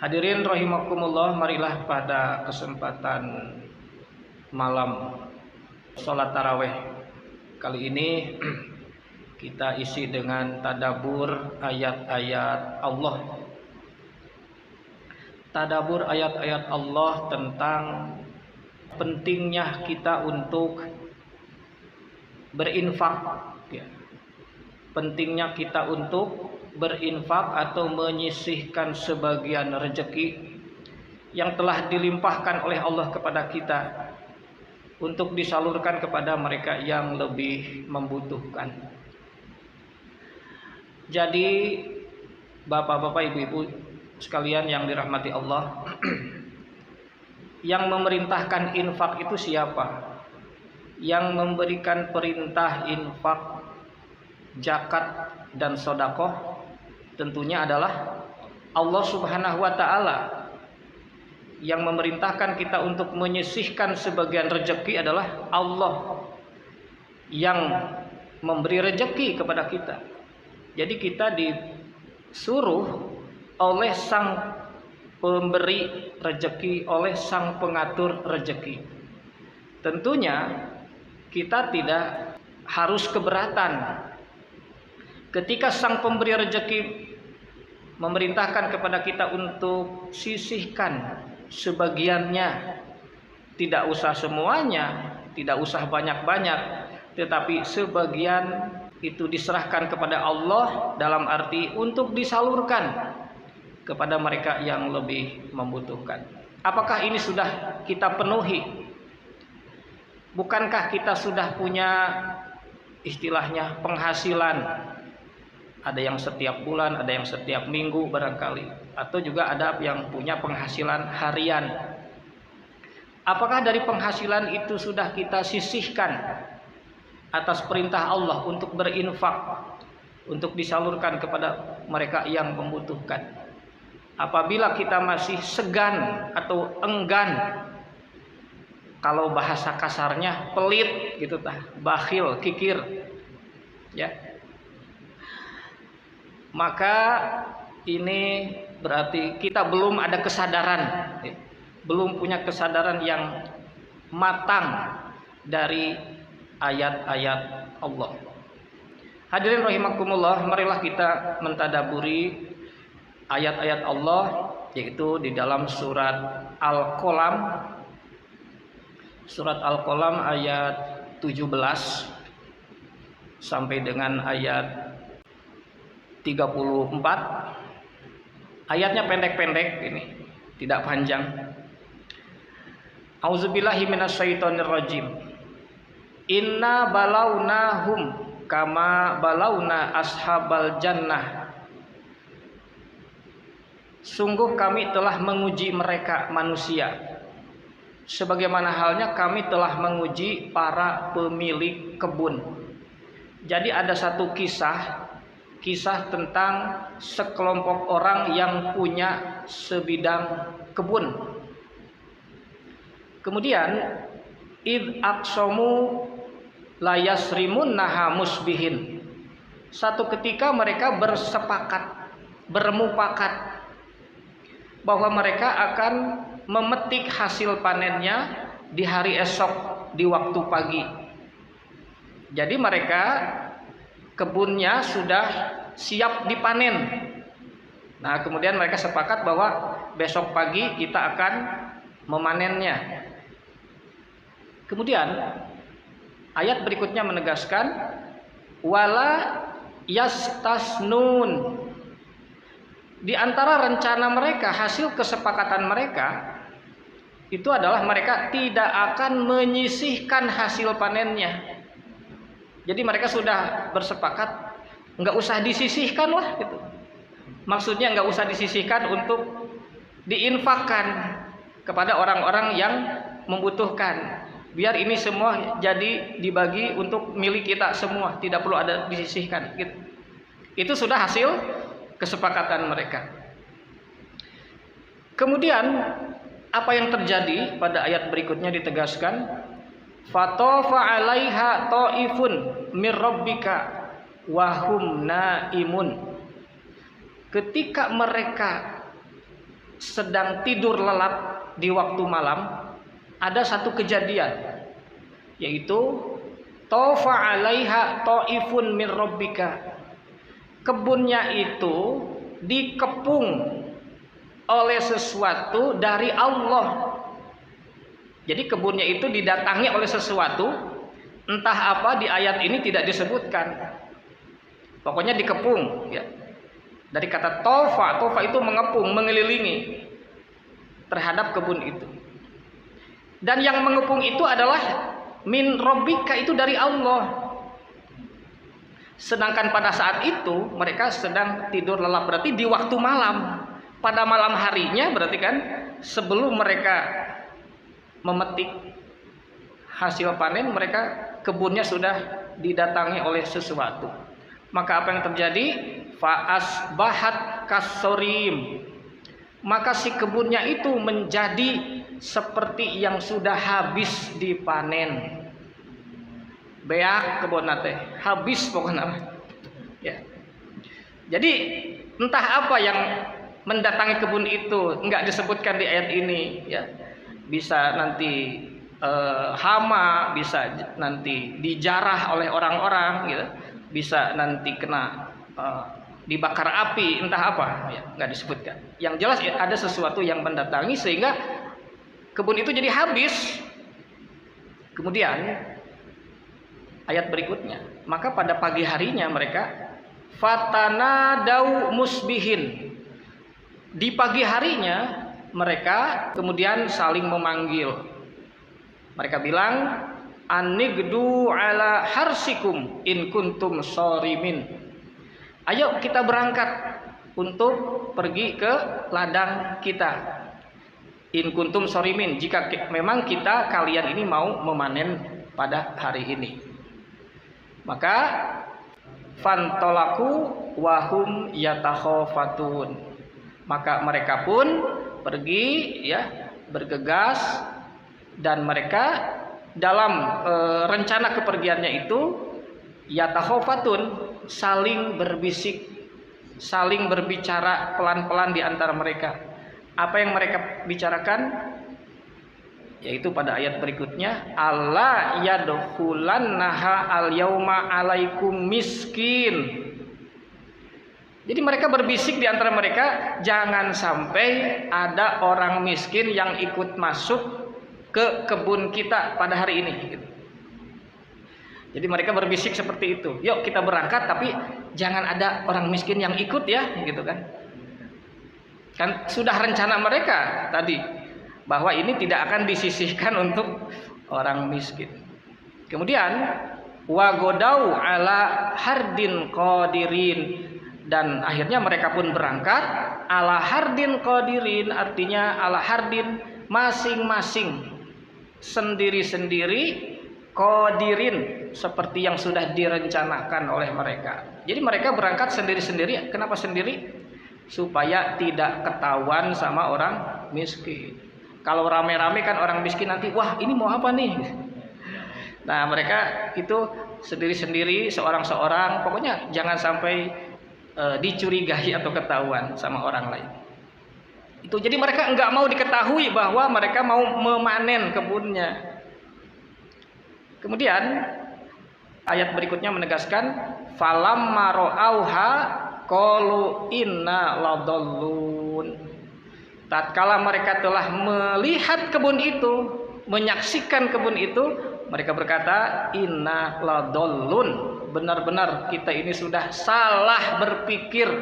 Hadirin rahimakumullah, marilah pada kesempatan malam sholat taraweh kali ini kita isi dengan tadabbur ayat-ayat Allah. Tadabbur ayat-ayat Allah tentang pentingnya kita untuk berinfak, ya. Pentingnya kita untuk berinfak atau menyisihkan sebagian rezeki yang telah dilimpahkan oleh Allah kepada kita untuk disalurkan kepada mereka yang lebih membutuhkan. Jadi bapak-bapak, ibu-ibu sekalian yang dirahmati Allah, yang memerintahkan infak itu siapa? Yang memberikan perintah infak, zakat dan sedekah tentunya adalah Allah Subhanahu wa taala. Yang memerintahkan kita untuk menyisihkan sebagian rezeki adalah Allah yang memberi rezeki kepada kita. Jadi kita disuruh oleh sang pemberi rezeki, oleh sang pengatur rezeki. Tentunya kita tidak harus keberatan ketika sang pemberi rezeki memerintahkan kepada kita untuk sisihkan sebagiannya. Tidak usah semuanya, tidak usah banyak-banyak, tetapi sebagian itu diserahkan kepada Allah dalam arti untuk disalurkan kepada mereka yang lebih membutuhkan. Apakah ini sudah kita penuhi? Bukankah kita sudah punya istilahnya penghasilan? Ada yang setiap bulan, ada yang setiap minggu barangkali, atau juga ada yang punya penghasilan harian. Apakah dari penghasilan itu sudah kita sisihkan atas perintah Allah untuk berinfak, untuk disalurkan kepada mereka yang membutuhkan? Apabila kita masih segan atau enggan, kalau bahasa kasarnya pelit gitu tah, bakhil, kikir, ya, maka ini berarti kita belum ada kesadaran, ya, belum punya kesadaran yang matang dari ayat-ayat Allah. Hadirin rahimakumullah, marilah kita mentadaburi ayat-ayat Allah, yaitu di dalam surat Al-Qalam. Surat Al-Qalam ayat 17 sampai dengan ayat 34. Ayatnya pendek-pendek ini, tidak panjang. Auzubillahi minasyaitonirrajim. Inna balawnahum kama balawna ashabal jannah. Sungguh kami telah menguji mereka manusia, sebagaimana halnya kami telah menguji para pemilik kebun. Jadi ada satu kisah tentang sekelompok orang yang punya sebidang kebun. Kemudian id aqsamu la yasrimunnaha musbihin. Satu ketika mereka bermufakat bahwa mereka akan memetik hasil panennya di hari esok di waktu pagi. Jadi mereka kebunnya sudah siap dipanen. Nah, kemudian mereka sepakat bahwa besok pagi kita akan memanennya. Kemudian ayat berikutnya menegaskan wala yastasnun. Di antara rencana mereka, hasil kesepakatan mereka itu adalah mereka tidak akan menyisihkan hasil panennya. Jadi mereka sudah bersepakat nggak usah disisihkan lah gitu. Maksudnya nggak usah disisihkan untuk diinfakkan kepada orang-orang yang membutuhkan. Biar ini semua jadi dibagi untuk milik kita semua, tidak perlu ada disisihkan gitu. Itu sudah hasil kesepakatan mereka. Kemudian apa yang terjadi pada ayat berikutnya ditegaskan fatofa 'alaiha ta'ifun mir rabbika wa hum naimun. Ketika mereka sedang tidur lelap di waktu malam, ada satu kejadian, yaitu tofa 'alaiha ta'ifun min rabbika. Kebunnya itu dikepung oleh sesuatu dari Allah. Jadi kebunnya itu didatangi oleh sesuatu, entah apa di ayat ini tidak disebutkan. Pokoknya dikepung, ya. Dari kata tofa, tofa itu mengepung, mengelilingi terhadap kebun itu. Dan yang mengepung itu adalah min rabbika, itu dari Allah. Sedangkan pada saat itu mereka sedang tidur lelap, berarti di waktu malam. Pada malam harinya berarti kan sebelum mereka memetik hasil panen, mereka kebunnya sudah didatangi oleh sesuatu. Maka apa yang terjadi? Fa'asbahat kasorim. Maka si kebunnya itu menjadi seperti yang sudah habis dipanen. Beak kebun nate, habis pokoknya. Ya. Jadi entah apa yang mendatangi kebun itu, enggak disebutkan di ayat ini, ya. Bisa nanti hama, bisa nanti dijarah oleh orang-orang, gitu. Bisa nanti kena dibakar api, entah apa, ya, nggak disebutkan. Yang jelas ada sesuatu yang mendatangi sehingga kebun itu jadi habis. Kemudian ayat berikutnya, maka pada pagi harinya mereka fatanadau musbihin. Di pagi harinya mereka kemudian saling memanggil. Mereka bilang, anigdu ala harsikum in kuntum shorimin. Ayo kita berangkat untuk pergi ke ladang kita. In kuntum shorimin, jika memang kalian ini mau memanen pada hari ini. Maka fantolaku wahum yatakhofatun. Maka mereka pun pergi, ya, bergegas, dan mereka dalam rencana kepergiannya itu yatakhofatun, saling berbisik, saling berbicara pelan-pelan di antara mereka. Apa yang mereka bicarakan? Yaitu pada ayat berikutnya, alla yadkhulannaha al-yauma alaikum miskin. Jadi mereka berbisik di antara mereka, jangan sampai ada orang miskin yang ikut masuk ke kebun kita pada hari ini, gitu. Jadi mereka berbisik seperti itu. Yuk kita berangkat, tapi jangan ada orang miskin yang ikut, ya, gitu kan. Kan sudah rencana mereka tadi bahwa ini tidak akan disisihkan untuk orang miskin. Kemudian wagodau ala hardin qadirin. Dan akhirnya mereka pun berangkat ala hardin qadirin, artinya ala hardin, masing-masing, sendiri-sendiri, qadirin, seperti yang sudah direncanakan oleh mereka. Jadi mereka berangkat sendiri-sendiri. Kenapa sendiri? Supaya tidak ketahuan sama orang miskin. Kalau rame-rame kan orang miskin nanti, wah ini mau apa nih? Nah mereka itu sendiri-sendiri, seorang-seorang, pokoknya jangan sampai dicurigai atau ketahuan sama orang lain. Itu jadi mereka enggak mau diketahui bahwa mereka mau memanen kebunnya. Kemudian ayat berikutnya menegaskan falamma ra'auha qalu inna ladallun. Tatkala mereka telah melihat kebun itu, menyaksikan kebun itu, mereka berkata inna ladallun. Benar-benar kita ini sudah salah berpikir.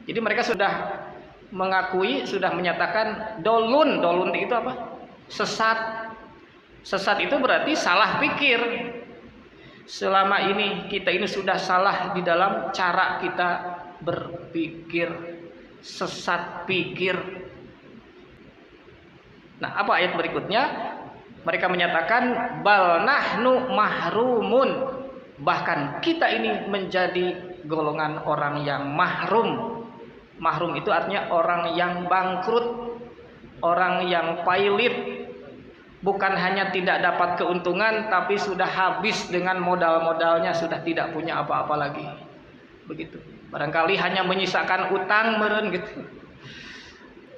Jadi mereka sudah mengakui, sudah menyatakan dolun. Dolun itu apa? Sesat. Sesat itu berarti salah pikir. Selama ini kita ini sudah salah di dalam cara kita berpikir, sesat pikir. Nah, apa ayat berikutnya? Mereka menyatakan bal nahnu mahrumun. Bahkan kita ini menjadi golongan orang yang mahrum. Mahrum itu artinya orang yang bangkrut, orang yang pailit. Bukan hanya tidak dapat keuntungan, tapi sudah habis dengan modal-modalnya, sudah tidak punya apa-apa lagi. Begitu. Barangkali hanya menyisakan utang meren gitu.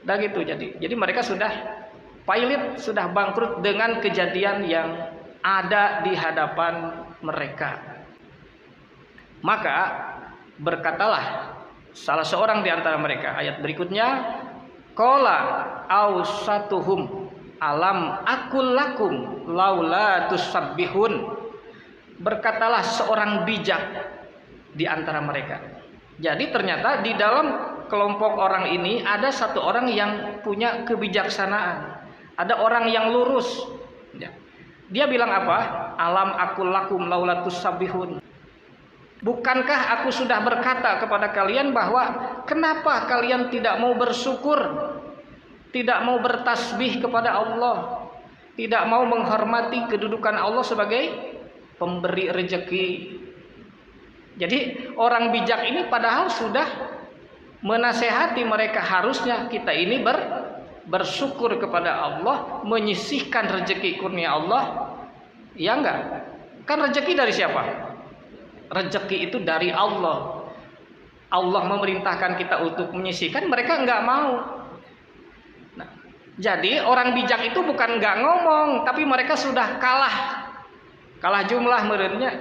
Dah gitu jadi mereka sudah pailit, sudah bangkrut dengan kejadian yang ada di hadapan mereka. Maka berkatalah salah seorang di antara mereka, ayat berikutnya, qala ausatuhum alam akul lakum laula tusabbihun. Berkatalah seorang bijak di antara mereka. Jadi ternyata di dalam kelompok orang ini ada satu orang yang punya kebijaksanaan. Ada orang yang lurus. Dia bilang apa? Alam akul lakum laula tusabbihun. Bukankah aku sudah berkata kepada kalian bahwa kenapa kalian tidak mau bersyukur, tidak mau bertasbih kepada Allah, tidak mau menghormati kedudukan Allah sebagai pemberi rezeki. Jadi orang bijak ini padahal sudah menasehati mereka, harusnya kita ini bersyukur kepada Allah, menyisihkan rezeki kurnia Allah. Ya enggak? Kan rezeki dari siapa? Rezeki itu dari Allah. Allah memerintahkan kita untuk menyisihkan, mereka enggak mau. Nah, jadi orang bijak itu bukan enggak ngomong, tapi mereka sudah kalah jumlah menurutnya.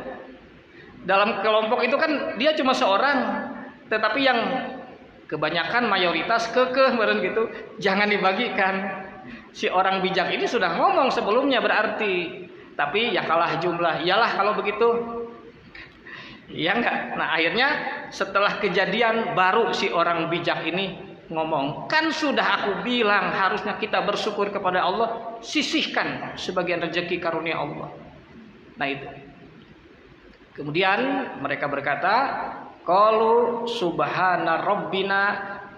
Dalam kelompok itu kan dia cuma seorang, tetapi yang kebanyakan mayoritas kekeh meren gitu, jangan dibagikan. Si orang bijak ini sudah ngomong sebelumnya berarti, tapi ya kalah jumlah. Iyalah kalau begitu. Ya enggak. Nah, akhirnya setelah kejadian baru si orang bijak ini ngomong, kan sudah aku bilang harusnya kita bersyukur kepada Allah, sisihkan sebagian rezeki karunia Allah. Nah itu. Kemudian mereka berkata, qalu subhana rabbina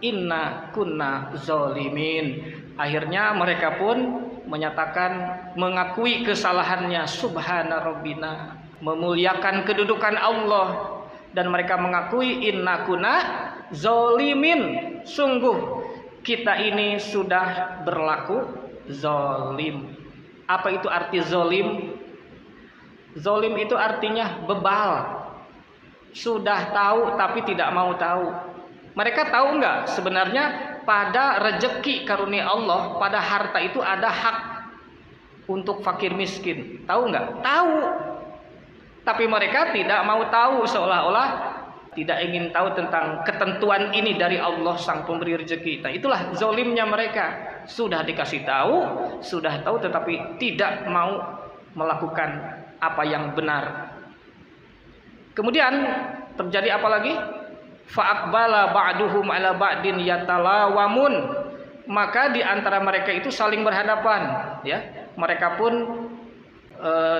inna kunna zalimin. Akhirnya mereka pun menyatakan, mengakui kesalahannya, subhana rabbina, memuliakan kedudukan Allah, dan mereka mengakui inna kunna zalimin, sungguh kita ini sudah berlaku zalim. Apa itu arti zalim? Zalim itu artinya bebal, sudah tahu tapi tidak mau tahu. Mereka tahu enggak sebenarnya pada rezeki karunia Allah, pada harta itu ada hak untuk fakir miskin. Tahu enggak? Tahu. Tapi mereka tidak mau tahu, seolah-olah tidak ingin tahu tentang ketentuan ini dari Allah sang pemberi rezeki. Nah, itulah zalimnya mereka. Sudah dikasih tahu, sudah tahu tetapi tidak mau melakukan apa yang benar. Kemudian terjadi apa lagi? Fa'aqbala ba'duhum ala ba'din yatalawamun. Maka di antara mereka itu saling berhadapan, ya. Mereka pun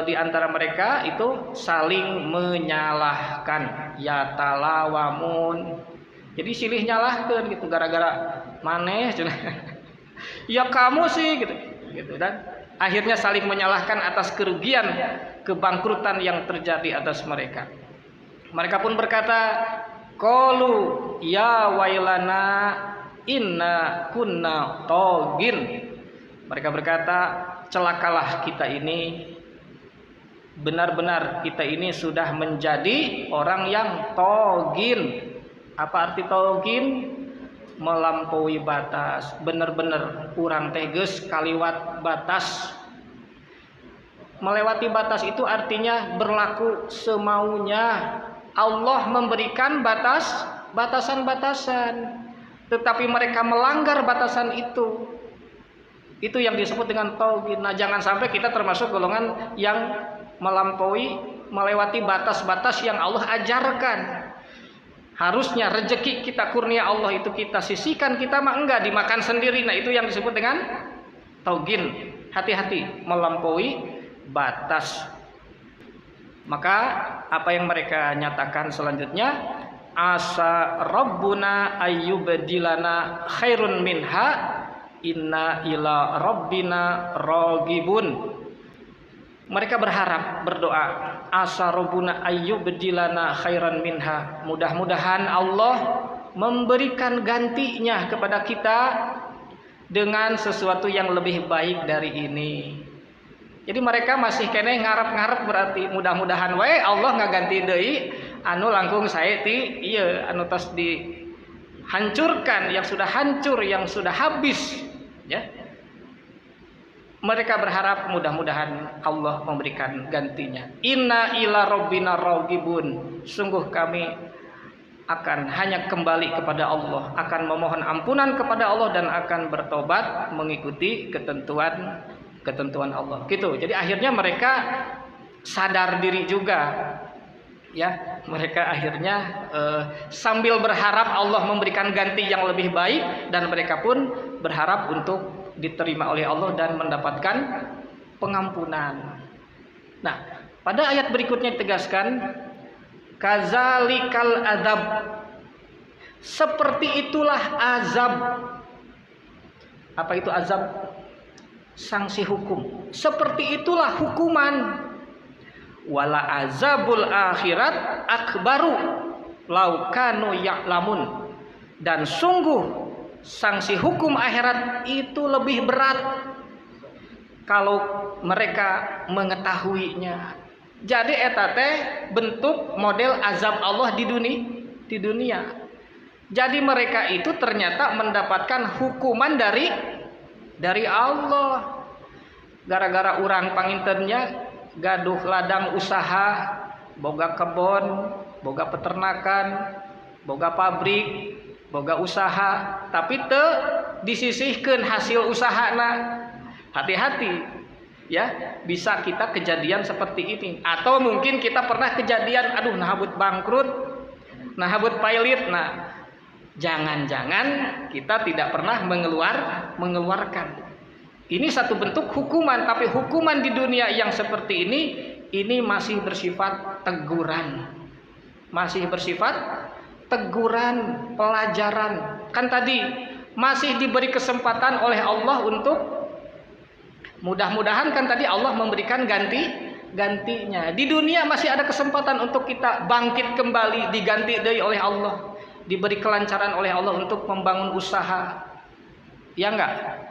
di antara mereka itu saling menyalahkan, yatalawamun. Jadi silih nyalahkan gitu, gara-gara maneh ya kamu sih gitu dan akhirnya saling menyalahkan atas kerugian, kebangkrutan yang terjadi atas mereka. Mereka pun berkata, qalu ya wailana inna kunna tagin. Mereka berkata, celakalah kita ini, benar-benar kita ini sudah menjadi orang yang togin. Apa arti togin? Melampaui batas, benar-benar kurang tegas, kaliwat batas. Melewati batas itu artinya berlaku semaunya. Allah memberikan batasan-batasan, tetapi mereka melanggar batasan itu. Itu yang disebut dengan togin. Nah, jangan sampai kita termasuk golongan yang melewati batas-batas yang Allah ajarkan. Harusnya rezeki kita kurnia Allah itu kita sisihkan, kita mah enggak, dimakan sendiri. Nah, itu yang disebut dengan togin. Hati-hati melampaui batas. Maka apa yang mereka nyatakan selanjutnya, asa rabbuna ayyubdilana khairun minha inna ila rabbina ragibun. Mereka berharap, berdoa, asa rabbuna ayyubdilana khairan minha. Mudah-mudahan Allah memberikan gantinya kepada kita dengan sesuatu yang lebih baik dari ini. Jadi mereka masih kene ngarep-ngarep, berarti mudah-mudahan wae Allah ngaganti deui anu langkung sae ti ieu anu tos hancurkan, yang sudah hancur, yang sudah habis, ya. Mereka berharap mudah-mudahan Allah memberikan gantinya. Inna ila rabbina raghibun. Sungguh kami akan hanya kembali kepada Allah, akan memohon ampunan kepada Allah dan akan bertobat mengikuti ketentuan Allah. Gitu. Jadi akhirnya mereka sadar diri juga. Ya, mereka akhirnya sambil berharap Allah memberikan ganti yang lebih baik, dan mereka pun berharap untuk diterima oleh Allah dan mendapatkan pengampunan. Nah, pada ayat berikutnya ditegaskan, kazalikal azab. Seperti itulah azab. Apa itu azab? Sanksi hukum. Seperti itulah hukuman. Wala azabul akhirat akbaru law kanu ya'lamun. Dan sungguh sanksi hukum akhirat itu lebih berat kalau mereka mengetahuinya. Jadi eta teh bentuk model azab Allah di dunia. Jadi mereka itu ternyata mendapatkan hukuman dari Allah. Gara-gara urang pangintennya gaduh ladang usaha, boga kebon, boga peternakan, boga pabrik, boga usaha, tapi teu disisihkeun hasil usahana. Hati-hati, ya, bisa kita kejadian seperti ini. Atau mungkin kita pernah kejadian, aduh nahabut bangkrut, nahabut pailit. Nah, jangan-jangan kita tidak pernah mengeluarkan. Ini satu bentuk hukuman, tapi hukuman di dunia yang seperti ini masih bersifat teguran. Masih bersifat teguran, pelajaran. Kan tadi masih diberi kesempatan oleh Allah untuk, mudah-mudahan kan tadi Allah memberikan gantinya. Di dunia masih ada kesempatan untuk kita bangkit kembali, diganti dari oleh Allah, diberi kelancaran oleh Allah untuk membangun usaha. Ya enggak?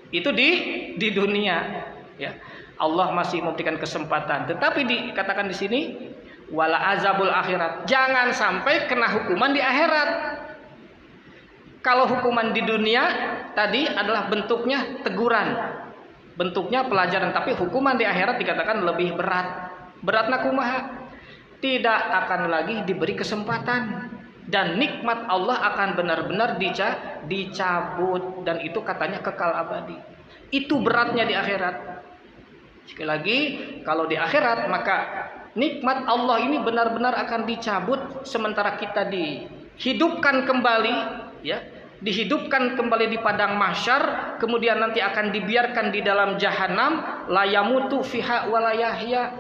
Itu di dunia, ya. Allah masih memberikan kesempatan. Tetapi dikatakan di sini wala azabul akhirat. Jangan sampai kena hukuman di akhirat. Kalau hukuman di dunia tadi adalah bentuknya teguran, bentuknya pelajaran, tapi hukuman di akhirat dikatakan lebih berat. Beratna kumaha? Tidak akan lagi diberi kesempatan, dan nikmat Allah akan benar-benar dicabut, dan itu katanya kekal abadi. Itu beratnya di akhirat. Sekali lagi, kalau di akhirat maka nikmat Allah ini benar-benar akan dicabut, sementara kita dihidupkan kembali, ya, dihidupkan kembali di padang mahsyar, kemudian nanti akan dibiarkan di dalam jahanam, la yamutu fiha wa la yahya.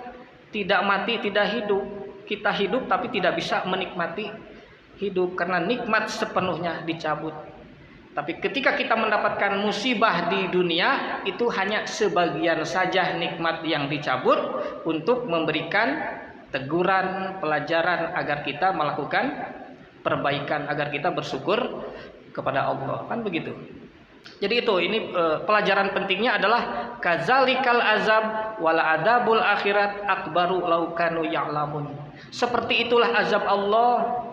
Tidak mati, tidak hidup. Kita hidup tapi tidak bisa menikmati hidup karena nikmat sepenuhnya dicabut. Tapi ketika kita mendapatkan musibah di dunia, itu hanya sebagian saja nikmat yang dicabut untuk memberikan teguran, pelajaran agar kita melakukan perbaikan, agar kita bersyukur kepada Allah. Kan begitu. Jadi ini pelajaran pentingnya adalah kazalikal azab wala adabul akhirat akbaru law kanu ya'lamun. Seperti itulah azab Allah.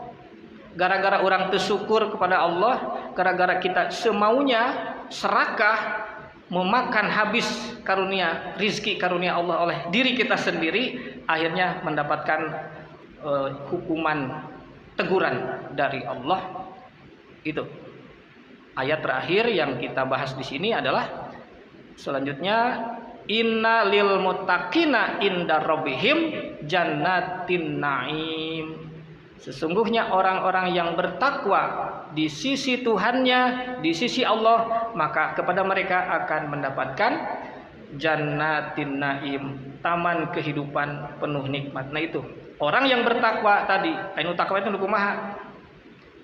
Gara-gara orang tersyukur kepada Allah, gara-gara kita semaunya serakah memakan habis karunia rizki karunia Allah oleh diri kita sendiri, akhirnya mendapatkan hukuman teguran dari Allah. Itu ayat terakhir yang kita bahas di sini adalah selanjutnya, inna lil muttaqina inda rabbihim jannatin naim. Sesungguhnya orang-orang yang bertakwa di sisi Tuhannya, di sisi Allah, maka kepada mereka akan mendapatkan jannatin naim, taman kehidupan penuh nikmat. Nah itu orang yang bertakwa tadi. Anu takwa itu kumaha?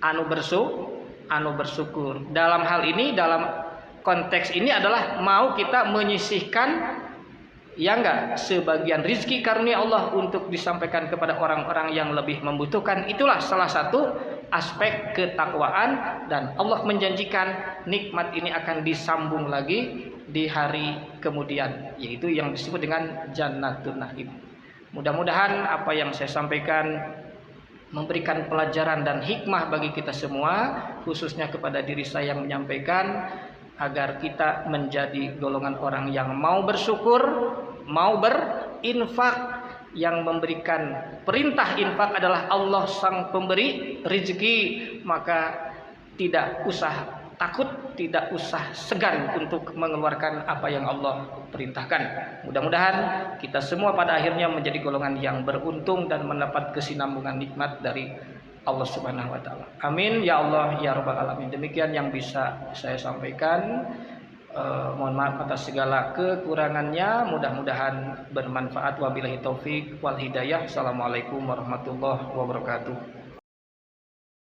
Anu bersyukur. Dalam hal ini, dalam konteks ini adalah mau kita menyisihkan, ya enggak, sebagian rizki karunia Allah untuk disampaikan kepada orang-orang yang lebih membutuhkan. Itulah salah satu aspek ketakwaan, dan Allah menjanjikan nikmat ini akan disambung lagi di hari kemudian, yaitu yang disebut dengan jannatun naim. Mudah-mudahan apa yang saya sampaikan memberikan pelajaran dan hikmah bagi kita semua, khususnya kepada diri saya yang menyampaikan, agar kita menjadi golongan orang yang mau bersyukur, mau berinfak. Yang memberikan perintah infak adalah Allah sang pemberi rezeki, maka tidak usah takut, tidak usah segan untuk mengeluarkan apa yang Allah perintahkan. Mudah-mudahan kita semua pada akhirnya menjadi golongan yang beruntung dan mendapat kesinambungan nikmat dari Allah Subhanahu wa taala. Amin ya Allah ya rabbal alamin. Demikian yang bisa saya sampaikan. Mohon maaf atas segala kekurangannya. Mudah-mudahan bermanfaat. Wabillahi taufik wal hidayah. Assalamualaikum warahmatullahi wabarakatuh.